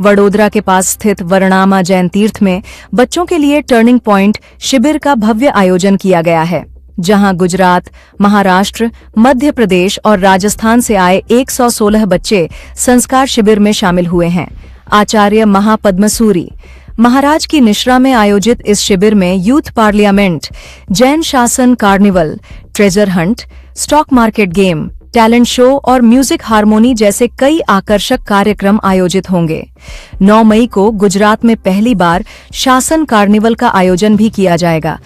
वडोदरा के पास स्थित वरणामा जैन तीर्थ में बच्चों के लिए टर्निंग पॉइंट शिविर का भव्य आयोजन किया गया है, जहां गुजरात, महाराष्ट्र, मध्य प्रदेश और राजस्थान से आए 116 बच्चे संस्कार शिविर में शामिल हुए हैं। आचार्य महापद्मसूरी महाराज की निश्रा में आयोजित इस शिविर में यूथ पार्लियामेंट, जैन शासन carnival, treasure Hunt, stock market game, talent show और म्यूजिक हारमोनी जैसे कई आकर्षक कार्यक्रम आयोजित होंगे। 9 मई को गुजरात में पहली बार शासन कार्निवल का आयोजन भी किया जाएगा,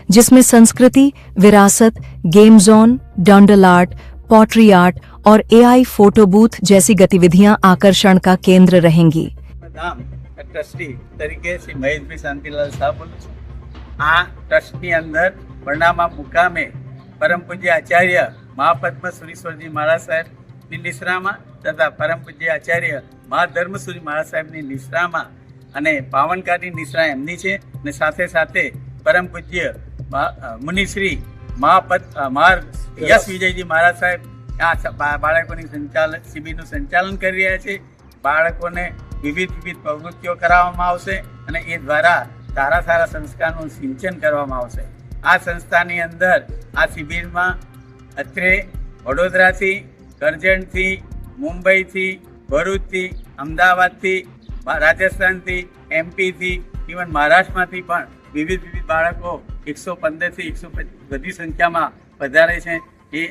जिसमें संस्कृति, विरासत, गेम जोन, डंडल आर्ट, पॉटरी आर्ट और एआई फोटो बूथ जैसी गतिविधियां आकर्षण का केंद्र रहेंगी। ट्रस्टी तरीके श्री महेशभाई शांतिलाल साहब बोलूँ छूँ। आ ट्रस्टनी अंदर वर्णामा मुकामे परम पूज्य आचार्य महापद्मसूरीश्वरजी महाराज साहेबની નિશ્રામાં તથા પરમ પૂજ્ય આચાર્ય મહાધર્મસુરી महाराज સાહેબની નિશ્રામાં અને પાવનકારી નિશ્રા એમની છે અને સાથે સાથે પરમ પૂજ્ય મુનિશ્રી યશ વિજયજી महाराज સાહેબ આ બાળકોની શિબિરનું સંચાલન કરી રહ્યા છે। બાળકોને વિવિધ પ્રવૃત્તિઓ કરાવવામાં આવશે અને એ દ્વારા સારા સંસ્કારનું સિંચન કરવામાં આવશે। આ સંસ્થાની અંદર આ શિબિરમાં અત્રે વડોદરાથી, કરજણથી, મુંબઈથી, ભરૂચથી, અમદાવાદથી, રાજસ્થાનથી, એમપીથી, ઇવન મહારાષ્ટ્રમાંથી પણ વિવિધ બાળકો 115થી 150 બધી સંખ્યામાં પધારે છે। એ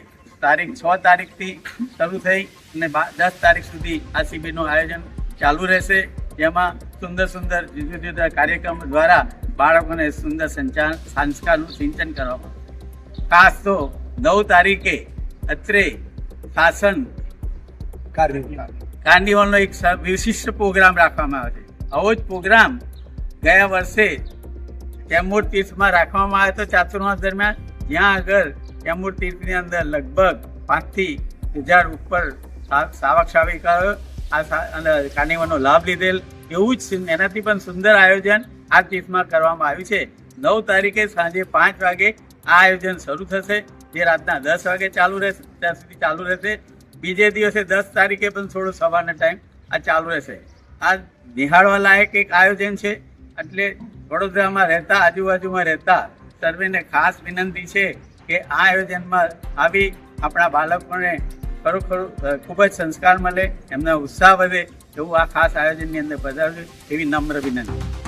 તારીખ 6 તારીખથી શરૂ થઈ અને 10 તારીખ સુધી આ શિબિરનું આયોજન ચાલુ રહેશે, જેમાં સુંદર જુદા કાર્યક્રમો દ્વારા બાળકોને સુંદર સંસ્કારનું સિંચન કરવામાં આવશે। ખાસ તો 9 તારીખે અત્રે શાસન કાર્નિવલનો એક વિશિષ્ટ પ્રોગ્રામ રાખવામાં આવે છે। આવો જ પ્રોગ્રામ ગયા વર્ષે ચેમ્બૂર તીર્થમાં રાખવામાં આવ્યો હતો ચાતુર્માસ દરમિયાન, જ્યાં આગળ ચેમ્બૂર તીર્થની અંદર લગભગ 5 થી 1000 ઉપર સાવક સાવિકાઓ આ કાર્નિવલનો લાભ લીધેલ। એવું જ એનાથી પણ સુંદર આયોજન આ તીર્થમાં કરવામાં આવ્યું છે। 9 તારીખે સાંજે 5 વાગે આ આયોજન શરૂ થશે, જે રાતના 10 વાગે ચાલુ રહેશે, ત્યાં સુધી ચાલુ રહેશે। બીજે દિવસે 10 તારીખે પણ થોડો સવારનો ટાઈમ આ ચાલુ રહેશે। આ નિહાળવા લાયક એક આયોજન છે, એટલે વડોદરામાં રહેતા, આજુબાજુમાં રહેતા સર્વેને ખાસ વિનંતી છે કે આ આયોજનમાં આવી આપણા બાળકોને ખરેખર ખૂબ જ સંસ્કાર મળે, એમનો ઉત્સાહ વધે, એવું આ ખાસ આયોજનની અંદર પધારજો એવી નમ્ર વિનંતી।